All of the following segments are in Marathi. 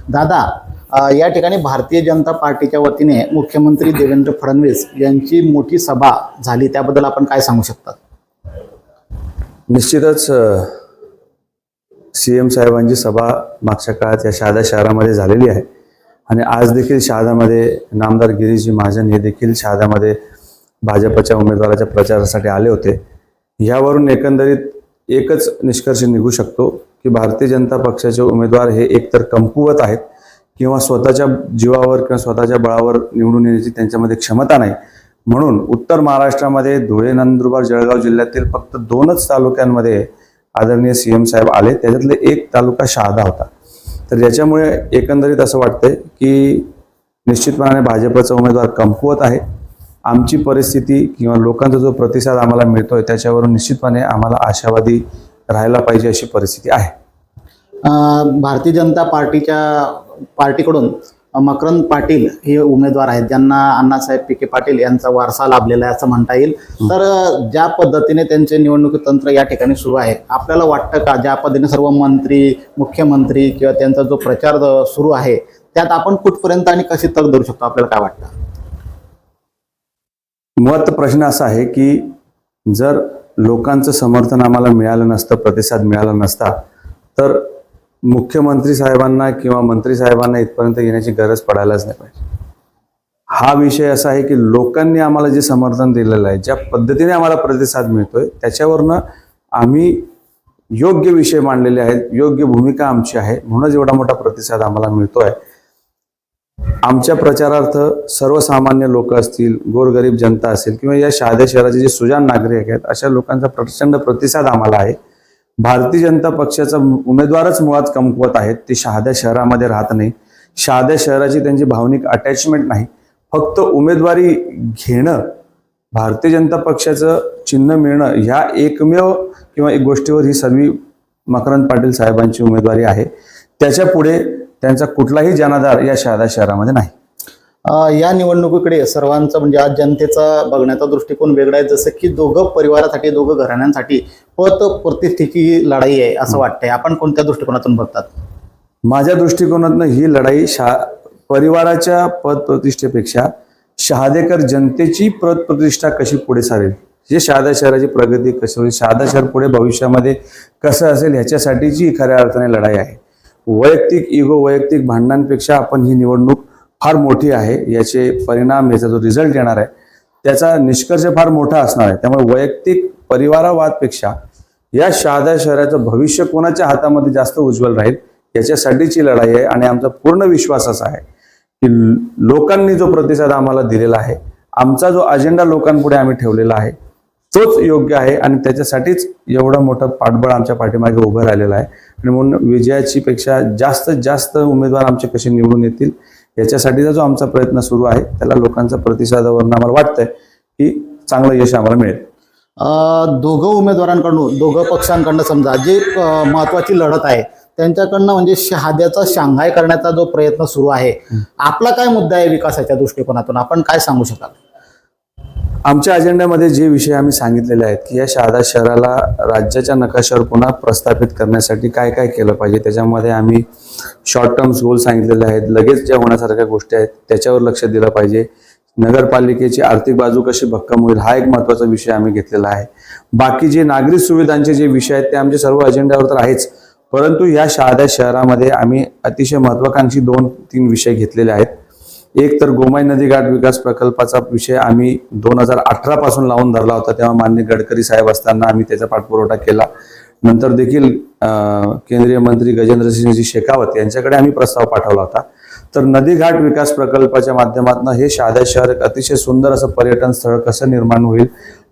दादा, या ठिकाणी भारतीय जनता पार्टीच्या वतीने मुख्यमंत्री देवेंद्र फडणवीस यांची मोठी सभा झाली, त्याबद्दल आपण काय सांगू शकता? निश्चितच सीएम साहेबांची सभा मागच्या काळात या शहादा शहरामध्ये झालेली आहे आणि आज देखील शहादामध्ये नामदार गिरीजी महाजन हे देखील शहादामध्ये भाजपच्या उमेदवाराच्या प्रचारासाठी आले होते। यावरून एकंदरीत एकच निष्कर्ष निघू शकतो की भारतीय जनता पक्षाचे उमेदवार हे एकतर कमकुवत आहेत किंवा स्वतःच्या जीवावर किंवा स्वतःच्या बळावर निवडून येण्याची त्यांच्यामध्ये क्षमता नाही। म्हणून उत्तर महाराष्ट्रामध्ये धुळे, नंदुरबार, जळगाव जिल्ह्यातील फक्त 2च तालुक्यांमध्ये आदरणीय सीएम साहेब आले, त्याच्यातले एक तालुका शहादा होता। तर याच्यामुळे एकंदरीत असं वाटतंय की निश्चितपणाने भाजपचा उमेदवार कमकुवत आहे। आमची परिस्थिती किंवा लोकांचा जो प्रतिसाद आम्हाला मिळतोय त्याच्यावरून निश्चितपणे आम्हाला आशावादी राहायला पाहिजे अशी परिस्थिती आहे। भारतीय जनता पार्टीकडून मकरंद पाटील हे उमेदवार आहेत, ज्यांना अण्णासाहेब पिके पाटील यांचा वारसा लाभलेला आहे असं म्हणता येईल। तर ज्या पद्धतीने त्यांचे निवडणुकी तंत्र या ठिकाणी सुरू आहे, आपल्याला वाटतं का ज्या पद्धतीने सर्व मंत्री, मुख्यमंत्री किंवा त्यांचा जो प्रचार सुरू आहे त्यात आपण कुठपर्यंत आणि कशी तग धरू शकतो, आपल्याला काय वाटतं? मुळात प्रश्न असा आहे की जर लोकांचं समर्थन आम्हाला मिळालं नसतं, प्रतिसाद मिळाला नसता, तर मुख्यमंत्री साहेबांना किंवा मंत्री साहेबांना इथपर्यंत येण्याची गरज पडायलाच नाही पाहिजे। हा विषय असा आहे की लोकांनी आम्हाला जे समर्थन दिलेलं आहे, ज्या पद्धतीने आम्हाला प्रतिसाद मिळतोय त्याच्यावरनं आम्ही योग्य विषय मांडलेले आहेत, योग्य भूमिका आमची आहे, म्हणूनच एवढा मोठा प्रतिसाद आम्हाला मिळतोय। आमच्या प्रचारार्थ सर्वसामान्य लोक असतील, गोरगरीब जनता असेल किंवा या शहादा शहराचे जे सुजाण नागरिक आहेत, अशा लोकांचा प्रचंड प्रतिसाद आम्हाला आहे। भारतीय जनता पक्षाचा उमेदवारच मुळात कमकुवत आहेत, ते शहादा शहरामध्ये राहत नाही, शहादा शहराची त्यांची भावनिक अटॅचमेंट नाही, फक्त उमेदवारी घेणं, भारतीय जनता पक्षाचं चिन्ह मिळणं ह्या एकमेव किंवा एक गोष्टीवर ही सर्व मकरंद पाटील साहेबांची उमेदवारी आहे। त्याच्या पुढे त्यांचा कुठलाही जनाधार या शहादा शहरामध्ये नाही। या निवडणुकीकडे सर्वांचं म्हणजे आज जनतेचा बघण्याचा दृष्टिकोन वेगळा आहे, जसं की दोघं परिवारासाठी, दोघं घराण्यांसाठी पत प्रतिष्ठेची लढाई आहे असं वाटतंय। आपण कोणत्या दृष्टिकोनातून बघतात? माझ्या दृष्टिकोनातून ही लढाई परिवाराच्या पद प्रतिष्ठेपेक्षा शहादेकर जनतेची पद प्रतिष्ठा कशी पुढे सारेल, जे शहादा शहराची प्रगती कशी होईल, शहादा शहर पुढे भविष्यामध्ये कसं असेल ह्याच्यासाठीची खऱ्या अर्थाने लढाई आहे। वैयक्तिक इगो, वैयक्तिक भांडणांपेक्षा आपण ही निवडणूक फार मोठी आहे, याचे परिणाम, याचा जो रिझल्ट येणार आहे त्याचा निष्कर्ष फार मोठा असणार आहे। त्यामुळे वैयक्तिक परिवारवादपेक्षा या शहादा शहराचं भविष्य कोणाच्या हातामध्ये जास्त उज्ज्वल राहील याच्यासाठीची लढाई आहे। आणि आमचा पूर्ण विश्वास असा आहे की लोकांनी जो प्रतिसाद आम्हाला दिलेला आहे, आमचा जो अजेंडा लोकांपुढे आम्ही ठेवलेला आहे तोच योग्य आहे आणि त्याच्यासाठीच एवढं मोठं पाठबळ आमच्या पाठीमागे उभं राहिलेलं आहे। आणि म्हणून विजयाची पेक्षा जास्तीत जास्त उमेदवार आमचे कसे निवडून येतील याच्यासाठीचा जो आमचा प्रयत्न सुरू आहे, त्याला लोकांचा प्रतिसादावरून आम्हाला वाटतंय की चांगलं यश आम्हाला मिळेल। दोघं उमेदवारांकडून, दोघं पक्षांकडनं समजा जे महत्वाची लढत आहे त्यांच्याकडनं म्हणजे शहाद्याचा शांघाय करण्याचा जो प्रयत्न सुरू आहे, आपला काय मुद्दा आहे विकासाच्या दृष्टिकोनातून, आपण काय सांगू शकाल? आमच्या अजेंड्यामध्ये जे विषय आम्ही सांगितलेले आहेत की या शहादा शहराला राज्याच्या नकाशावर पुन्हा प्रस्थापित करण्यासाठी काय काय केलं पाहिजे, त्याच्यामध्ये आम्ही शॉर्ट टर्म्स गोल सांगितलेले आहेत, लगेच ज्या होण्यासारख्या गोष्टी आहेत त्याच्यावर लक्ष दिलं पाहिजे, नगरपालिकेची आर्थिक बाजू कशी भक्कम होईल हा एक महत्त्वाचा विषय आम्ही घेतलेला आहे। बाकी जे नागरिक सुविधांचे जे विषय आहेत ते आमचे सर्व अजेंड्यावर तर आहेच, परंतु या शहादा शहरामध्ये आम्ही अतिशय महत्त्वाकांक्षी 2-3 विषय घेतलेले आहेत। एक तर गोमाई नदी घाट विकास प्रकल्पाचा विषय आम्ही 2018 पासून लावून धरला होता, तेव्हा माननीय गडकरी साहेब असताना आम्ही त्याचा पाठपुरावा केला। नंतर देखील केंद्रीय मंत्री गजेंद्रसिंहजी शेखावत यांच्याकडे आम्ही प्रस्ताव पाठवला होता। तर नदी घाट विकास प्रकल्पाच्या माध्यमातून हे शहादा शहर एक अतिशय सुंदर असं पर्यटन स्थळ कसं निर्माण होईल,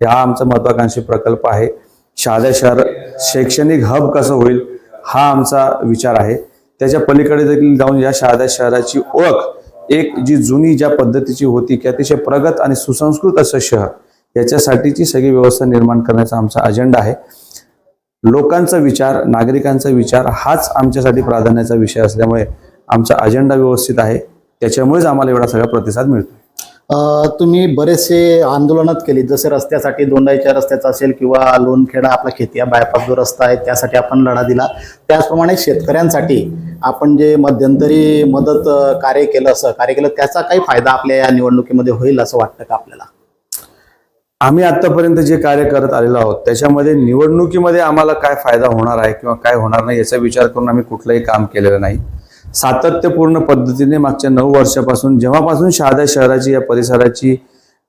हा आमचा महत्त्वाकांक्षी प्रकल्प आहे। शहादा शहर शैक्षणिक हब कसं होईल हा आमचा विचार आहे। त्याच्या पलीकडे देखील जाऊन या शहादा शहराची ओळख एक जी जुनी ज्या पद्धतीची होती की अतिशय प्रगत आणि सुसंस्कृत असं शहर, याच्यासाठीची सगळी व्यवस्था निर्माण करण्याचा आमचा अजेंडा आहे। लोकांचा विचार, नागरिकांचा विचार हाच आमच्यासाठी प्राधान्याचा विषय असल्यामुळे आमचा अजेंडा व्यवस्थित आहे, त्याच्यामुळेच आम्हाला एवढा सगळा प्रतिसाद मिळतो। तुम्ही बरेचसे आंदोलनात केली, जसे रस्त्यासाठी दोंडाईच्या रस्त्याचा असेल किंवा लोणखेडा आपला खेतिया बायपास जो रस्ता आहे त्यासाठी आपण लढा दिला. त्याचप्रमाणे शेतकऱ्यांसाठी आपण जे मध्यंतरी मदत कार्य केलं, सहकार्य केलं, त्याचा काही फायदा आपल्या या निवडणुकीमध्ये होईल असं वाटतं का आपल्याला? आम्ही आतापर्यंत जे कार्य करत आलेलो आहोत त्याच्यामध्ये निवडणुकीमध्ये आम्हाला काय फायदा होणार आहे किंवा काय होणार नाही याचा विचार करून आम्ही कुठलंही काम केलेलं नाही. सातत्यपूर्ण पद्धतीने मागच्या 9 वर्षापासून, जेव्हापासून शहादा शहराची या परिसराची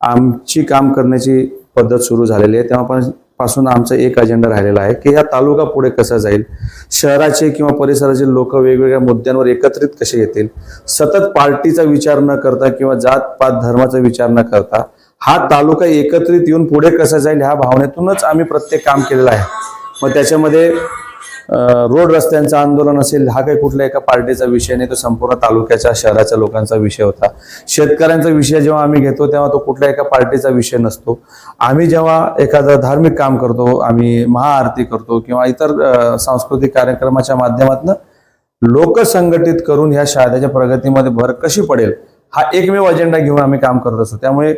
आमची काम करण्याची पद्धत सुरू झालेली आहे, तेव्हापासून आमचा एक अजेंडा राहिलेला आहे की हा तालुका पुढे कसा जाईल, शहराचे किंवा परिसराचे लोक वेगवेगळ्या मुद्द्यांवर एकत्रित कसे येतील, सतत पार्टीचा विचार न करता किंवा जात पात धर्माचा विचार न करता हा तालुका एकत्रित येऊन पुढे कसा जाईल ह्या भावनेतूनच आम्ही प्रत्येक काम केलेलं आहे. मग त्याच्यामध्ये रोड रस्त्यांचं आंदोलन असेल, हा काही कुठल्या एका पार्टीचा विषय नाही, तो संपूर्ण तालुक्याच्या शहराच्या लोकांचा विषय होता. शेतकऱ्यांचा विषय जेव्हा आम्ही घेतो तेव्हा तो कुठल्या एका पार्टीचा विषय नसतो. आम्ही जेव्हा एखादं धार्मिक काम करतो, आम्ही महाआरती करतो किंवा इतर सांस्कृतिक कार्यक्रमाच्या माध्यमातून लोक संघटित करून ह्या शहराच्या प्रगतीमध्ये भर कशी पडेल हा एकमेव अजेंडा घेऊन आम्ही काम करत असतो. त्यामुळे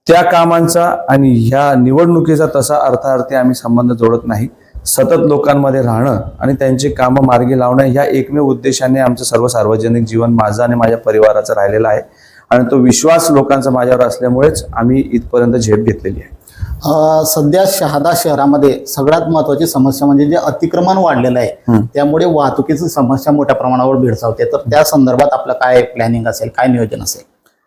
त्या कामांचा आणि ह्या निवडणुकीचा तसा अर्थार्थी आम्ही संबंध जोडत नाही. सतत लोकांमध्ये राहणं आणि त्यांची कामं मार्गी लावणं ह्या एकमेव उद्देशाने आमचं सर्व सार्वजनिक जीवन माझं आणि माझ्या परिवाराचं राहिलेलं आहे आणि तो विश्वास लोकांचा माझ्यावर असल्यामुळेच आम्ही इथपर्यंत झेप घेतलेली आहे. सध्या शहादा शहरामध्ये सगळ्यात महत्त्वाची समस्या म्हणजे जे अतिक्रमण वाढलेलं आहे, त्यामुळे वाहतुकीची समस्या मोठ्या प्रमाणावर भेडसावते. तर त्या संदर्भात आपलं काय प्लॅनिंग असेल, काय नियोजन असेल?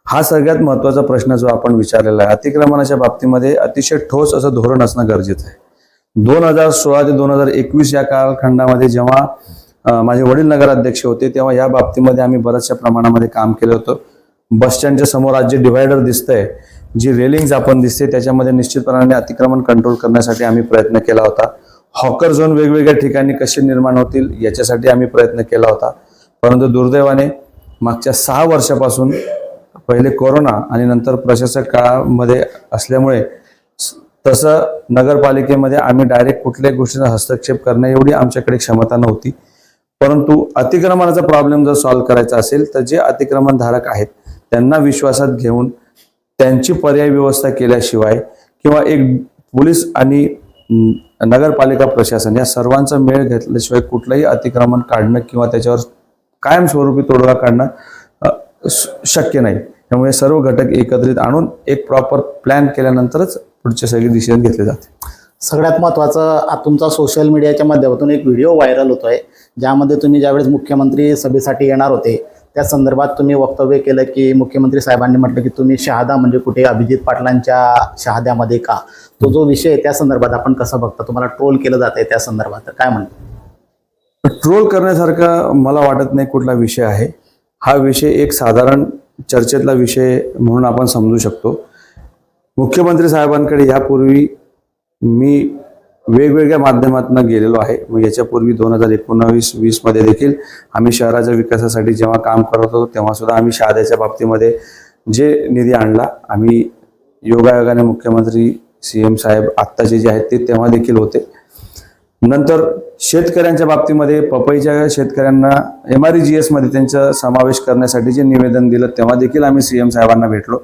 हा सगळ्यात महत्त्वाचा प्रश्न जो आपण विचारलेला आहे. अतिक्रमणाच्या बाबतीमध्ये अतिशय ठोस असं धोरण असणं गरजेचं आहे. 2016 ते 2021 या कालखंडामध्ये जेव्हा माझे वडील नगराध्यक्ष होते तेव्हा या बाबतीमध्ये आम्ही बऱ्याचशा प्रमाणामध्ये काम केलं होतं. बस स्टँडच्या समोर आज जे डिव्हायडर दिसतंय, जी रेलिंग्स आपण दिसते, त्याच्यामध्ये निश्चितपणाने अतिक्रमण कंट्रोल करण्यासाठी आम्ही प्रयत्न केला होता. हॉकर झोन वेगवेगळ्या ठिकाणी कसे निर्माण होतील याच्यासाठी आम्ही प्रयत्न केला होता. परंतु दुर्दैवाने मागच्या 6 वर्षापासून, पहिले कोरोना आणि नंतर प्रशासक काळामध्ये असल्यामुळे तसं नगरपालिकेमध्ये आम्ही डायरेक्ट कुठल्याही गोष्टीचा हस्तक्षेप करण्या एवढी आमच्याकडे क्षमता नव्हती. परंतु अतिक्रमणाचा प्रॉब्लेम जर सॉल्व्ह करायचा असेल तर जे अतिक्रमणधारक आहेत त्यांना विश्वासात घेऊन त्यांची पर्याय व्यवस्था केल्याशिवाय किंवा एक पोलीस आणि नगरपालिका प्रशासन या सर्वांचा मेळ घेतल्याशिवाय कुठलंही अतिक्रमण काढणं किंवा त्याच्यावर कायमस्वरूपी तोडगा काढणं शक्य नाही. त्यामुळे सर्व घटक एकत्रित आणून एक प्रॉपर प्लॅन केल्यानंतरच पुढचे सगळे डिसिजन घेतले जाते. सगळ्यात महत्त्वाचं, तुमचा सोशल मीडियाच्या माध्यमातून एक व्हिडिओ व्हायरल होतोय ज्यामध्ये तुम्ही ज्यावेळेस मुख्यमंत्री सभेसाठी येणार होते त्या संदर्भात तुम्ही वक्तव्य केलं की मुख्यमंत्री साहेबांनी म्हटलं की तुम्ही शहादा म्हणजे कुठे, अभिजित पाटलांच्या शहाद्यामध्ये का? तो जो विषय आहे त्या संदर्भात आपण कसं बघता? तुम्हाला ट्रोल केलं जात आहे त्या संदर्भात, तर काय म्हणतो? ट्रोल करण्यासारखा मला वाटत नाही कुठला विषय आहे. हा विषय एक साधारण चर्चेतला विषय म्हणून आपण समजू शकतो. मुख्यमंत्री साहेबांकडे यापूर्वी मी वेगवेगळ्या माध्यमातून गेलेलो आहे. मग याच्यापूर्वी 2019-20 मध्ये देखील आम्ही शहराच्या विकासासाठी जेव्हा काम करत होतो तेव्हा सुद्धा आम्ही शहाद्याच्या बाबतीमध्ये जे निधी आणला, आम्ही योगायोगाने मुख्यमंत्री CM साहेब आत्ताचे जे आहेत ते तेव्हा देखील होते. नंतर शेतकऱ्यांच्या बाबतीमध्ये पपईच्या शेतकऱ्यांना MREGS मध्ये त्यांचा समावेश करण्यासाठी जे निवेदन दिलं तेव्हा देखील आम्ही CM साहेबांना भेटलो.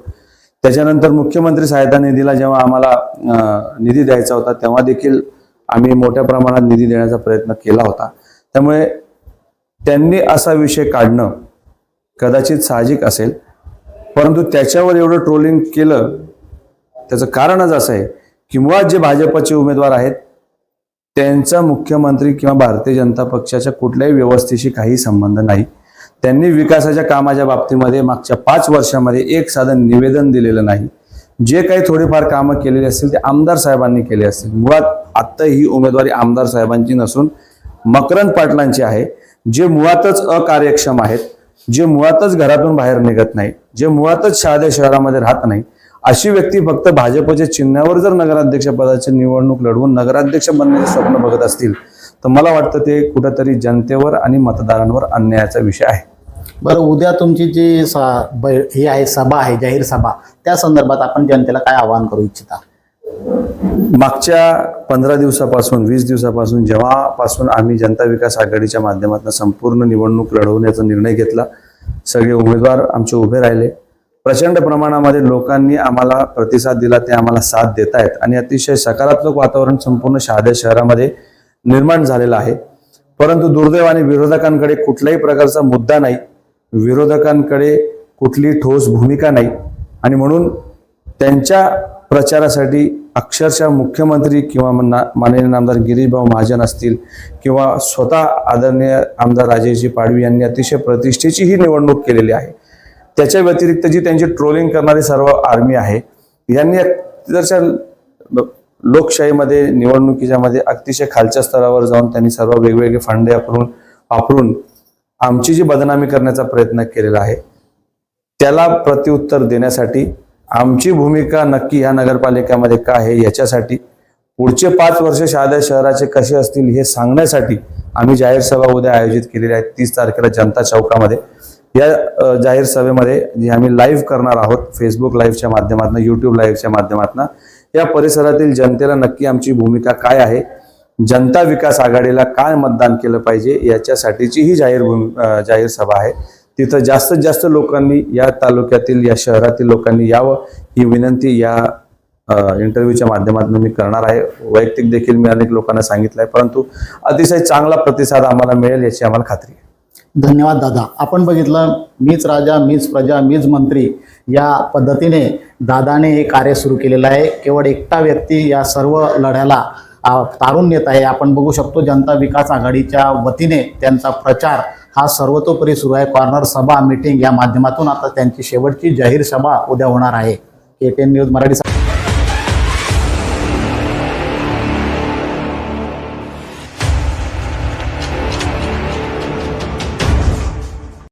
त्याच्यानंतर मुख्यमंत्री सहायता निधीला जेव्हा आम्हाला निधी द्यायचा होता तेव्हा देखील आम्ही मोठ्या प्रमाणात निधी देण्याचा प्रयत्न केला होता. त्यामुळे त्यांनी असा विषय काढणं कदाचित साहजिक असेल, परंतु त्याच्यावर एवढं ट्रोलिंग केलं त्याचं कारणच असं आहे की मुळात जे भाजपचे उमेदवार आहेत त्यांचा मुख्यमंत्री किंवा भारतीय जनता पक्षाच्या कुठल्याही व्यवस्थेशी काही संबंध नाही. त्यांनी विकासाच्या कामाच्या बाबतीमध्ये मागच्या 5 वर्षामध्ये एक साधं निवेदन दिलेलं नाही. जे काही थोडीफार कामं केलेली असतील ते आमदार साहेबांनी केले असतील. मुळात आत्ता ही उमेदवारी आमदार साहेबांची नसून मकरंद पाटलांची आहे, जे मुळातच अकार्यक्षम आहेत, जे मुळातच घरातून बाहेर निघत नाही, जे मुळातच शहादा शहरामध्ये राहत नाही. अशी व्यक्ती फक्त भाजपच्या चिन्हावर जर नगराध्यक्ष पदाची निवडणूक लढवून नगराध्यक्ष बनण्याचे स्वप्न बघत असतील तर मला वाटतं ते कुठेतरी जनतेवर आणि मतदारांवर अन्यायाचा विषय आहे. बरं, उद्या तुमची जी ही आहे सभा आहे, जाहीर सभा, त्या संदर्भात आपण जनतेला काय आवाहन करू इच्छिता? मागच्या 15 दिवसापासून 20 दिवसापासून जेव्हापासून आम्ही जनता विकास आघाडीच्या माध्यमातून संपूर्ण निवडणूक लढवण्याचा निर्णय घेतला, सगळे उमेदवार आमचे उभे राहिले. प्रचंड प्रमाणामध्ये लोकांनी आम्हाला प्रतिसाद दिला, ते आम्हाला साथ देत आहेत आणि अतिशय सकारात्मक वातावरण संपूर्ण शहादा शहरामध्ये निर्माण झालेलं आहे. परंतु दुर्दैवाने विरोधकांकडे कुठल्याही प्रकारचा मुद्दा नाही, विरोधकांकडे कुठली ठोस भूमिका नाही आणि म्हणून त्यांच्या प्रचारासाठी अक्षरशः मुख्यमंत्री किंवा माननीय आमदार गिरीशभाऊ महाजन असतील किंवा स्वतः आदरणीय आमदार राजेशजी पाडवी यांनी अतिशय प्रतिष्ठेची ही निवडणूक केलेली आहे. त्याच्या व्यतिरिक्त जी त्यांची ट्रोलिंग करणारी सर्व आर्मी आहे, यांनी अक्षरशः लोकशाहीमध्ये निवडणुकीच्या मध्ये अतिशय खालच्या स्तरावर जाऊन त्यांनी सर्व वेगवेगळे फंडे वापरून आमची जी बदनामी करण्याचा प्रयत्न केलेला आहे, त्याला प्रत्युत्तर देण्यासाठी आमची भूमिका नक्की ह्या नगरपालिकेमध्ये काय आहे याच्यासाठी पुढचे 5 वर्ष शहादा शहराचे कसे असतील हे सांगण्यासाठी आम्ही जाहीर सभा उद्या आयोजित केलेली आहे 30 तारखेला जनता चौकामध्ये. या जाहीर सभेमध्ये जी आम्ही लाईव्ह करणार आहोत, फेसबुक लाईव्हच्या माध्यमातून, यूट्यूब लाईव्हच्या माध्यमातून, या परिसरातील जनतेला नक्की आमची भूमिका काय आहे, जनता विकास आघाडीला काय मतदान केलं पाहिजे याच्यासाठीची ही जाहीर सभा आहे. तिथं जास्तीत जास्त लोकांनी, या तालुक्यातील या शहरातील लोकांनी यावं ही विनंती या इंटरव्ह्यूच्या माध्यमातून मी करणार आहे. वैयक्तिक देखील मी अनेक लोकांना सांगितलं आहे, परंतु अतिशय चांगला प्रतिसाद आम्हाला मिळेल याची आम्हाला खात्री आहे. धन्यवाद दादा. आपण बघितलं, मीच राजा मीच प्रजा मीच मंत्री या पद्धतीने दादाने हे कार्य सुरू केलेलं आहे. केवळ एकटा व्यक्ती या सर्व लढ्याला तारून नेत आहे. आपण बघू शकतो जनता विकास आघाडीच्या वतीने त्यांचा प्रचार हा सर्वतोपरी सुरू आहे. कॉर्नर सभा, मीटिंग या माध्यमातून आता त्यांची शेवटची जाहीर सभा उद्या होणार आहे. KTN news Marathi.